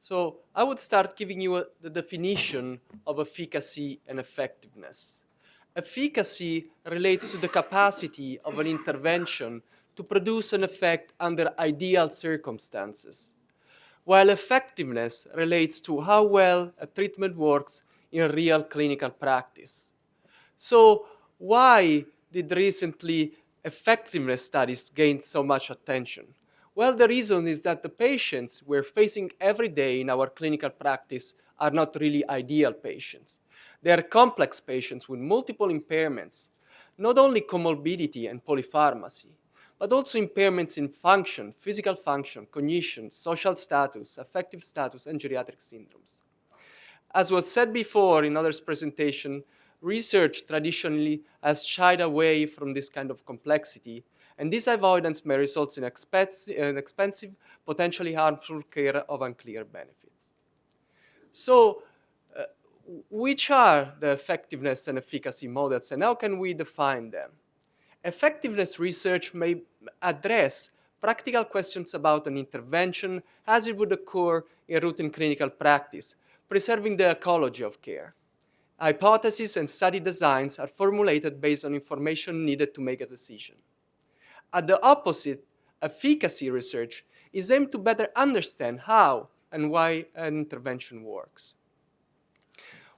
So I would start giving you the definition of efficacy and effectiveness. Efficacy relates to the capacity of an intervention to produce an effect under ideal circumstances, while effectiveness relates to how well a treatment works in real clinical practice. So why did recently effectiveness studies gain so much attention? Well, the reason is that the patients we're facing every day in our clinical practice are not really ideal patients. They are complex patients with multiple impairments, not only comorbidity and polypharmacy, but also impairments in function, physical function, cognition, social status, affective status, and geriatric syndromes. As was said before in others' presentation, research traditionally has shied away from this kind of complexity, and this avoidance may result in expensive, potentially harmful care of unclear benefits. So, uh, which are the effectiveness and efficacy models, and how can we define them? Effectiveness research may address practical questions about an intervention as it would occur in routine clinical practice, preserving the ecology of care. Hypotheses and study designs are formulated based on information needed to make a decision. At the opposite, efficacy research is aimed to better understand how and why an intervention works.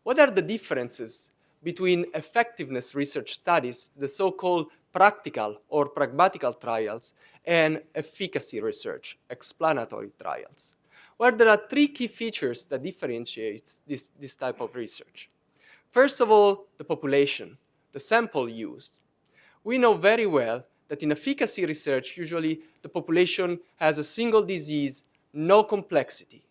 What are the differences between effectiveness research studies, the so-called practical or pragmatical trials, and efficacy research, explanatory trials? Well, there are three key features that differentiate this type of research. First of all, the population, the sample used. We know very well that in efficacy research, usually the population has a single disease, no complexity.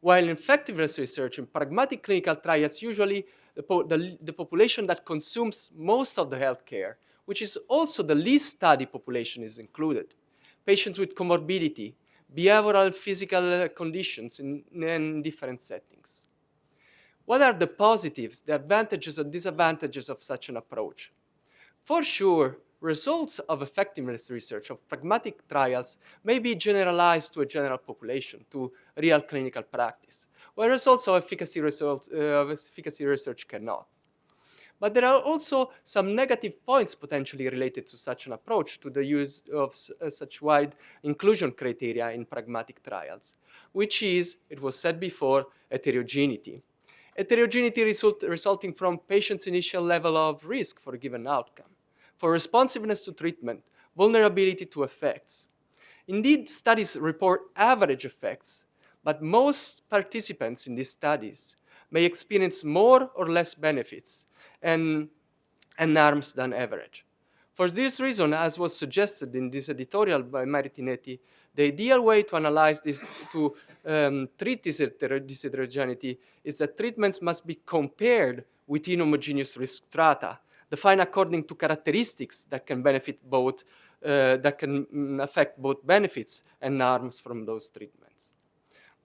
While in effectiveness research and pragmatic clinical trials, usually the population that consumes most of the healthcare, which is also the least studied population, is included. Patients with comorbidity, behavioral physical conditions in different settings. What are the positives, the advantages and disadvantages of such an approach? For sure, results of effectiveness research, of pragmatic trials, may be generalized to a general population, to real clinical practice, where results of efficacy research cannot. But there are also some negative points potentially related to such an approach, to the use of such wide inclusion criteria in pragmatic trials, which is, it was said before, heterogeneity. Heterogeneity resulting from patients' initial level of risk for a given outcome, for responsiveness to treatment, vulnerability to effects. Indeed, studies report average effects, but most participants in these studies may experience more or less benefits and harms than average. For this reason, as was suggested in this editorial by Maritinetti, the ideal way to analyze this, to treat this heterogeneity, is that treatments must be compared within homogeneous risk strata, defined according to characteristics that can benefit both, that can affect both benefits and harms from those treatments.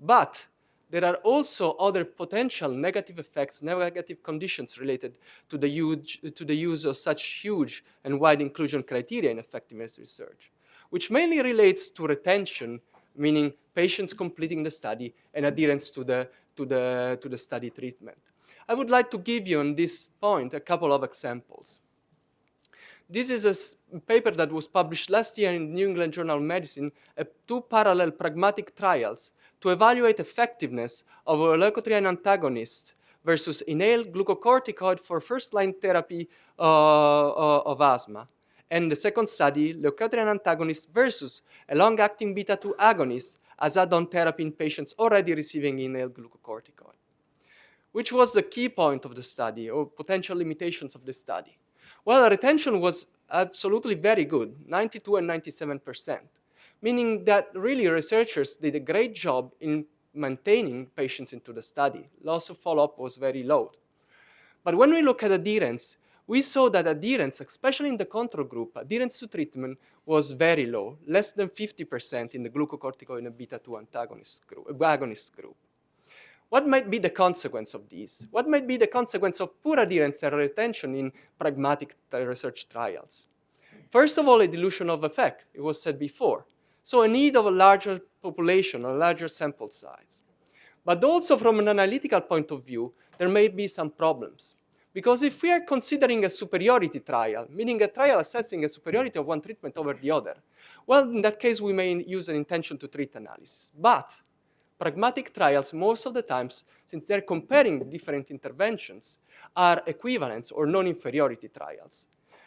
But there are also other potential negative effects, negative conditions related to the use of such huge and wide inclusion criteria in effectiveness research, which mainly relates to retention, meaning patients completing the study and adherence to the study treatment. I would like to give you on this point a couple of examples. This is a paper that was published last year in New England Journal of Medicine, two parallel pragmatic trials to evaluate effectiveness of a leukotriene antagonist versus inhaled glucocorticoid for first-line therapy of asthma. And the second study, leukotriene antagonist versus a long-acting beta-2 agonist as add-on therapy in patients already receiving inhaled glucocorticoid. Which was the key point of the study, or potential limitations of the study? Well, retention was absolutely very good, 92 and 97%, meaning that really researchers did a great job in maintaining patients into the study. Loss of follow-up was very low. But when we look at adherence, we saw that adherence, especially in the control group, adherence to treatment was very low, less than 50% in the glucocorticoid and beta-2 agonist group. What might be the consequence of these? What might be the consequence of poor adherence and retention in pragmatic research trials? First of all, a dilution of effect, it was said before. So a need of a larger population, a larger sample size. But also from an analytical point of view, there may be some problems. Because if we are considering a superiority trial, meaning a trial assessing a superiority of one treatment over the other, well, in that case, we may use an intention to treat analysis. But pragmatic trials, most of the times, since they're comparing different interventions, are equivalence or non-inferiority trials.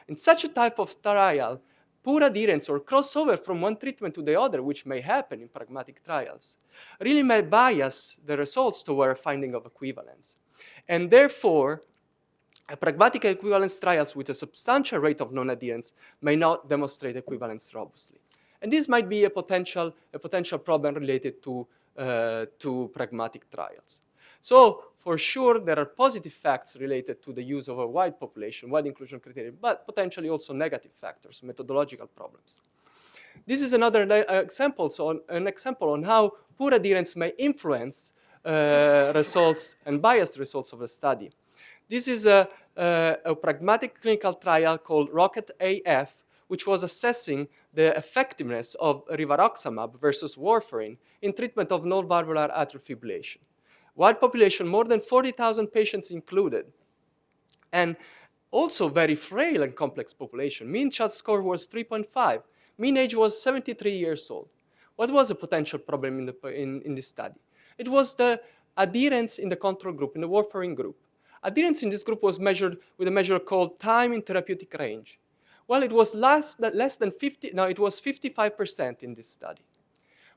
In such a type of trial, poor adherence or crossover from one treatment to the other, which may happen in pragmatic trials, really may bias the results toward a finding of equivalence. And therefore, pragmatic equivalence trials with a substantial rate of non-adherence may not demonstrate equivalence robustly. And this might be a potential problem related to pragmatic trials. So for sure, there are positive facts related to the use of a wide population, wide inclusion criteria, but potentially also negative factors, methodological problems. This is another example, an example on how poor adherence may influence results and biased results of a study. This is a pragmatic clinical trial called ROCKET-AF, which was assessing the effectiveness of rivaroxaban versus warfarin in treatment of non-valvular atrial fibrillation. Wide population, more than 40,000 patients included, and also very frail and complex population. Mean CHAD score was 3.5. Mean age was 73 years old. What was a potential problem in this study? It was the adherence in the control group, in the warfarin group. Adherence in this group was measured with a measure called time in therapeutic range. Well, it was less than 50, no, it was 55% in this study.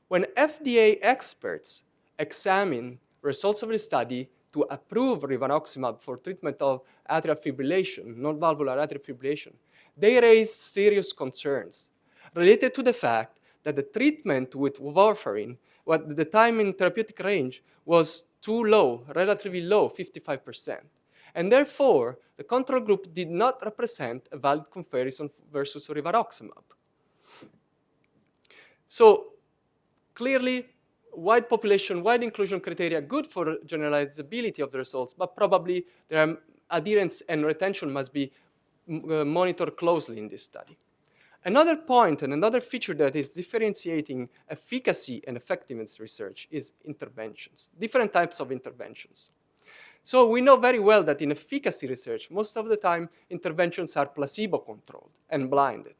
When FDA experts examined results of the study to approve rivaroxaban for treatment of atrial fibrillation, non-valvular atrial fibrillation, they raised serious concerns related to the fact that the treatment with warfarin, the time in therapeutic range was too low, relatively low, 55%. And therefore, the control group did not represent a valid comparison versus rivaroxaban. So clearly, wide population, wide inclusion criteria, good for generalizability of the results, but probably their adherence and retention must be monitored closely in this study. Another point and another feature that is differentiating efficacy and effectiveness research is interventions, different types of interventions. So we know very well that in efficacy research, most of the time, interventions are placebo-controlled and blinded.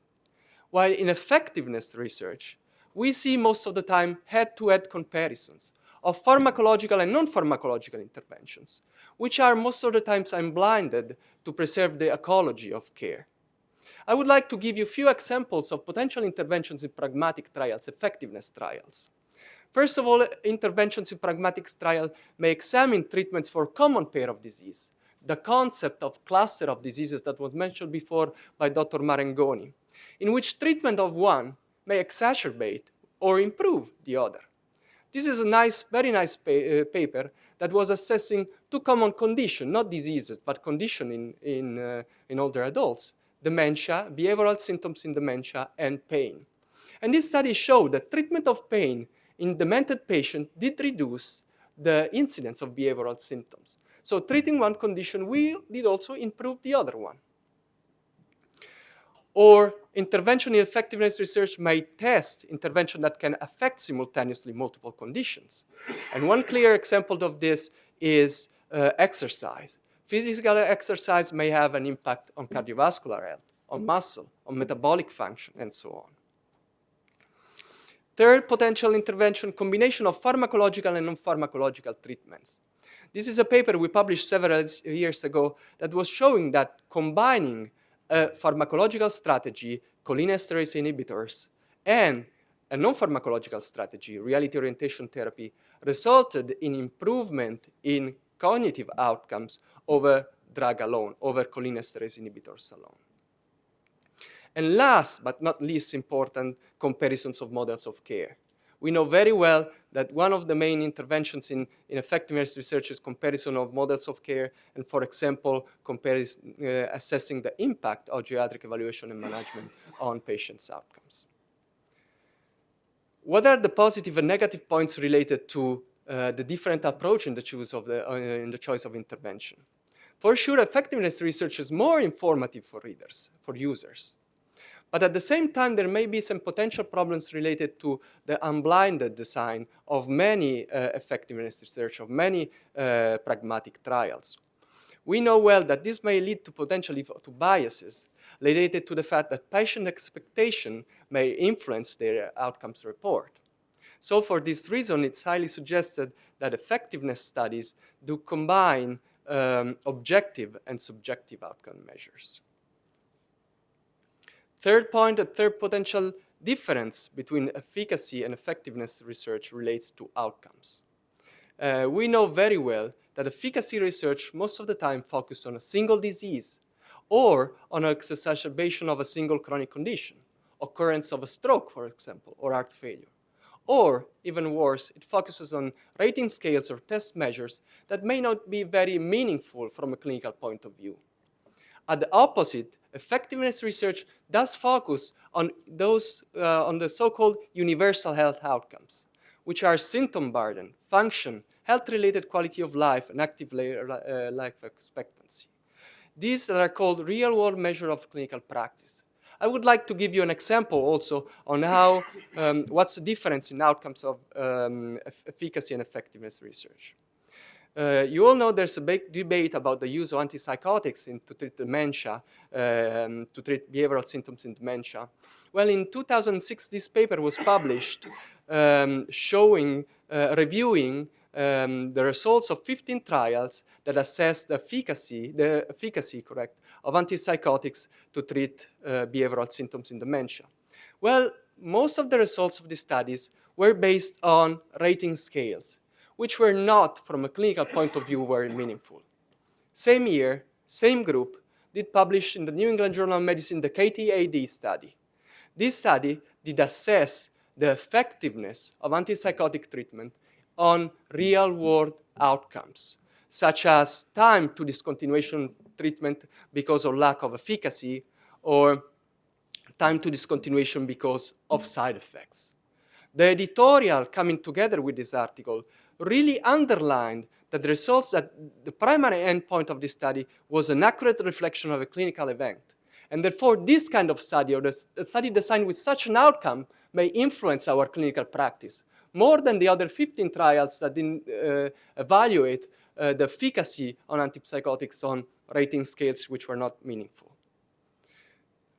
While in effectiveness research, we see most of the time head-to-head comparisons of pharmacological and non-pharmacological interventions, which are most of the times unblinded to preserve the ecology of care. I would like to give you a few examples of potential interventions in pragmatic trials, effectiveness trials. First of all, interventions in pragmatic trial may examine treatments for common pair of disease, the concept of cluster of diseases that was mentioned before by Dr. Marangoni, in which treatment of one may exacerbate or improve the other. This is a very nice paper that was assessing two common conditions, not diseases, but conditions in older adults: dementia, behavioral symptoms in dementia, and pain. And this study showed that treatment of pain in demented patients did reduce the incidence of behavioral symptoms. So treating one condition, we did also improve the other one. Or intervention in effectiveness research may test intervention that can affect simultaneously multiple conditions. And one clear example of this is exercise. Physical exercise may have an impact on cardiovascular health, on muscle, on metabolic function, and so on. Third potential intervention, combination of pharmacological and non-pharmacological treatments. This is a paper we published several years ago that was showing that combining a pharmacological strategy, cholinesterase inhibitors, and a non-pharmacological strategy, reality orientation therapy, resulted in improvement in cognitive outcomes over drug alone, over cholinesterase inhibitors alone. And last but not least important, comparisons of models of care. We know very well that one of the main interventions in effectiveness research is comparison of models of care, and for example, assessing the impact of geriatric evaluation and management on patients' outcomes. What are the positive and negative points related to the different approach in the choice of intervention? For sure, effectiveness research is more informative for readers, for users. But at the same time, there may be some potential problems related to the unblinded design of many effectiveness research, of many pragmatic trials. We know well that this may lead to potentially to biases related to the fact that patient expectation may influence their outcomes report. So for this reason, it's highly suggested that effectiveness studies do combine objective and subjective outcome measures. Third point, a third potential difference between efficacy and effectiveness research relates to outcomes. We know very well that efficacy research most of the time focuses on a single disease or on an exacerbation of a single chronic condition, occurrence of a stroke, for example, or heart failure. Or, even worse, it focuses on rating scales or test measures that may not be very meaningful from a clinical point of view. At the opposite, effectiveness research does focus on on the so-called universal health outcomes, which are symptom burden, function, health-related quality of life, and active life expectancy. These are called real-world measure of clinical practice. I would like to give you an example also on how, what's the difference in outcomes of efficacy and effectiveness research. You all know there's a big debate about the use of antipsychotics to treat dementia, to treat behavioral symptoms in dementia. Well, in 2006, this paper was published showing, reviewing the results of 15 trials that assessed the efficacy, of antipsychotics to treat behavioral symptoms in dementia. Well, most of the results of these studies were based on rating scales, which were not, from a clinical point of view, very meaningful. Same year, same group, did publish in the New England Journal of Medicine the CATT study. This study did assess the effectiveness of antipsychotic treatment on real-world outcomes, such as time to discontinuation treatment because of lack of efficacy, or time to discontinuation because of side effects. The editorial coming together with this article really underlined that the results, that the primary endpoint of this study was an accurate reflection of a clinical event. And therefore, this kind of study, or the study designed with such an outcome, may influence our clinical practice more than the other 15 trials that didn't evaluate the efficacy on antipsychotics on rating scales which were not meaningful.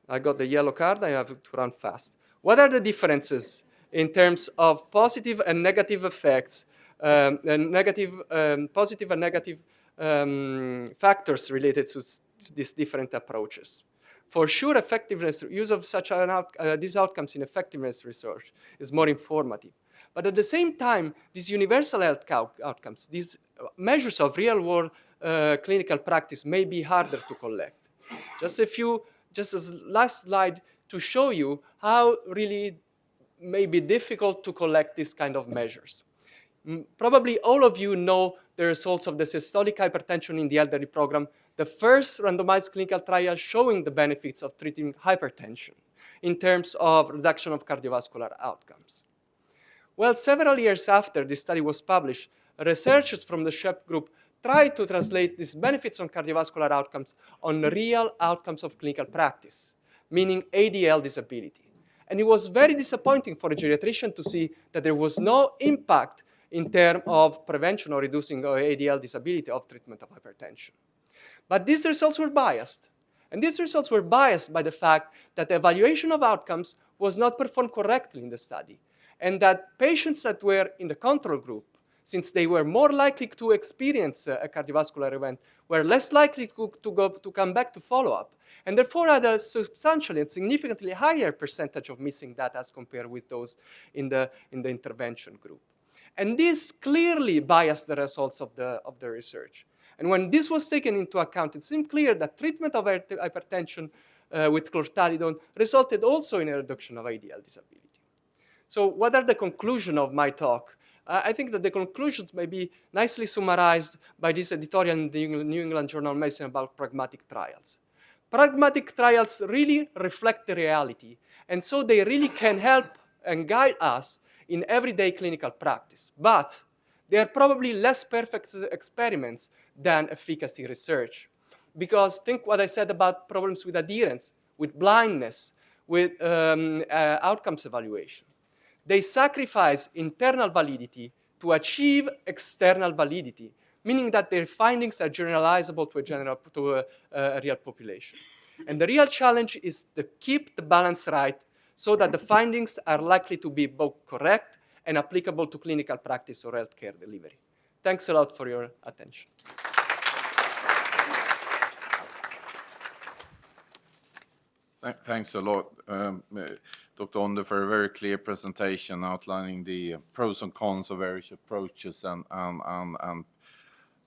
I got the yellow card, I have to run fast. What are the differences in terms of positive and negative effects, positive and negative factors related to these different approaches? For sure, effectiveness, use of such these outcomes in effectiveness research is more informative. But at the same time, these universal health outcomes, these measures of real-world clinical practice may be harder to collect. Just a last slide to show you how really may be difficult to collect these kind of measures. Probably all of you know the results of the systolic hypertension in the elderly program, the first randomized clinical trial showing the benefits of treating hypertension in terms of reduction of cardiovascular outcomes. Well, several years after this study was published, researchers from the SHEP group tried to translate these benefits on cardiovascular outcomes on real outcomes of clinical practice, meaning ADL disability. And it was very disappointing for a geriatrician to see that there was no impact in terms of prevention or reducing ADL disability of treatment of hypertension. But these results were biased. And these results were biased by the fact that the evaluation of outcomes was not performed correctly in the study, and that patients that were in the control group, since they were more likely to experience a cardiovascular event, were less likely to come back to follow-up, and therefore had a substantially and significantly higher percentage of missing data as compared with those in the intervention group. And this clearly biased the results of the research. And when this was taken into account, it seemed clear that treatment of hypertension with clortalidone resulted also in a reduction of ADL disability. So what are the conclusions of my talk? I think that the conclusions may be nicely summarized by this editorial in the New England Journal of Medicine about pragmatic trials. Pragmatic trials really reflect the reality, and so they really can help and guide us in everyday clinical practice. But they are probably less perfect experiments than efficacy research. Because think what I said about problems with adherence, with blindness, with outcomes evaluation. They sacrifice internal validity to achieve external validity, meaning that their findings are generalizable to a real population. And the real challenge is to keep the balance right so that the findings are likely to be both correct and applicable to clinical practice or healthcare delivery. Thanks a lot for your attention. Thanks a lot, Dr. Onder, for a very clear presentation outlining the pros and cons of various approaches and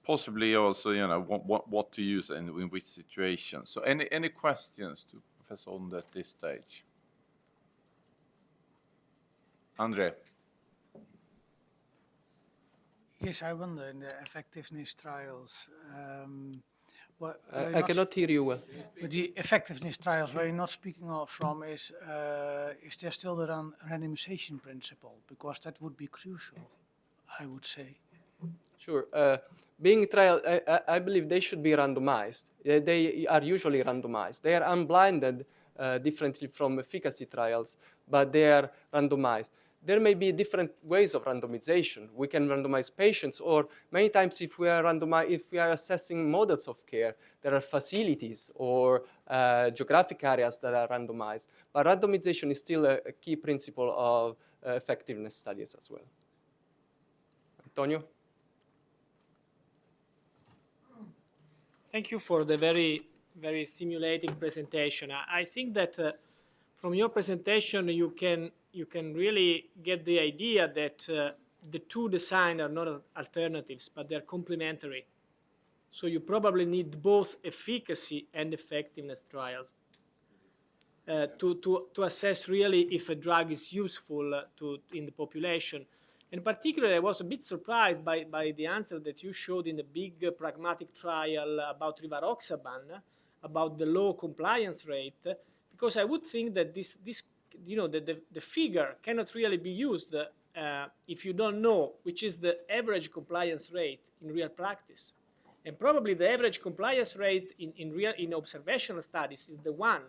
possibly also, you know, what to use in which situations. So any questions to Professor Onder at this stage? Andre? Yes, I wonder in the effectiveness trials. I cannot hear you well. But the effectiveness trials, where you're not speaking from is there still the randomization principle? Because that would be crucial, I would say. Sure. Being trial, I believe they should be randomized. They are usually randomized. They are unblinded differently from efficacy trials, but they are randomized. There may be different ways of randomization. We can randomize patients, or many times if we are assessing models of care, there are facilities or geographic areas that are randomized. But randomization is still a key principle of effectiveness studies as well. Antonio? Thank you for the very, very stimulating presentation. I think that from your presentation, you can really get the idea that the two designs are not alternatives, but they're complementary. So you probably need both efficacy and effectiveness trials to assess really if a drug is useful in the population. In particular, I was a bit surprised by the answer that you showed in the big pragmatic trial about rivaroxaban, about the low compliance rate, because I would think that this you know, the figure cannot really be used if you don't know which is the average compliance rate in real practice. And probably the average compliance rate in observational studies is the one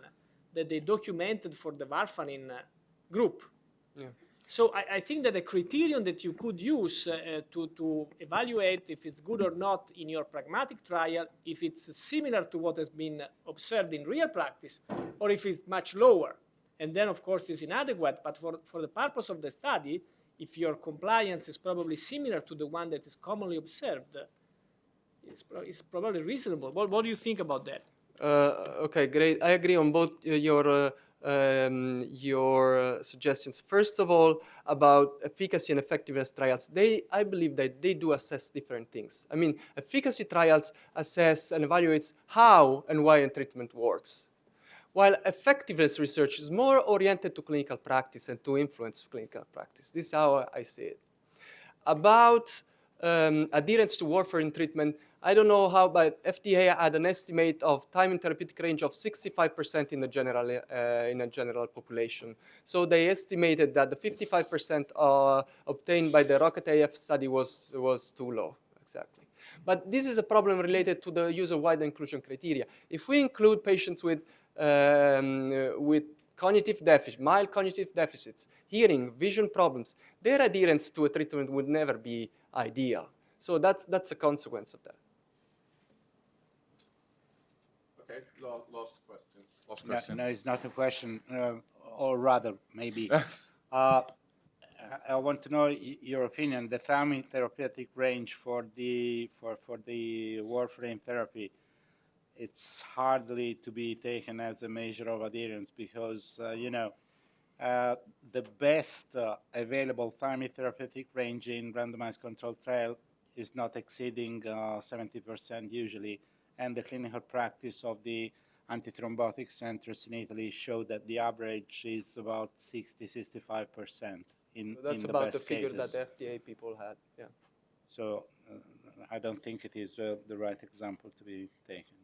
that they documented for the warfarin group. Yeah. So I think that the criterion that you could use to evaluate if it's good or not in your pragmatic trial, if it's similar to what has been observed in real practice, or if it's much lower. And then, of course, it's inadequate. But for the purpose of the study, if your compliance is probably similar to the one that is commonly observed, it's probably reasonable. What do you think about that? Okay, great. I agree on both your suggestions. First of all, about efficacy and effectiveness trials, I believe that they do assess different things. I mean, efficacy trials assess and evaluates how and why a treatment works, while effectiveness research is more oriented to clinical practice and to influence clinical practice. This is how I see it. About adherence to warfarin treatment, I don't know how, but FDA had an estimate of time in therapeutic range of 65% in a general population. So they estimated that the 55% obtained by the ROCKET-AF study was too low, exactly. But this is a problem related to the use of wide inclusion criteria. If we include patients with cognitive deficit, mild cognitive deficits, hearing, vision problems, their adherence to a treatment would never be ideal. So that's a consequence of that. Okay, last question. No, it's not a question, or rather, maybe. I want to know your opinion. The therapeutic range for the warfarin therapy, it's hardly to be taken as a measure of adherence because the best available therapeutic range in randomized controlled trial is not exceeding 70% usually, and the clinical practice of the antithrombotic centers in Italy showed that the average is about 60-65% in that's in about the the best figure cases. that the FDA people had. Yeah. So I don't think it is the right example to be taken.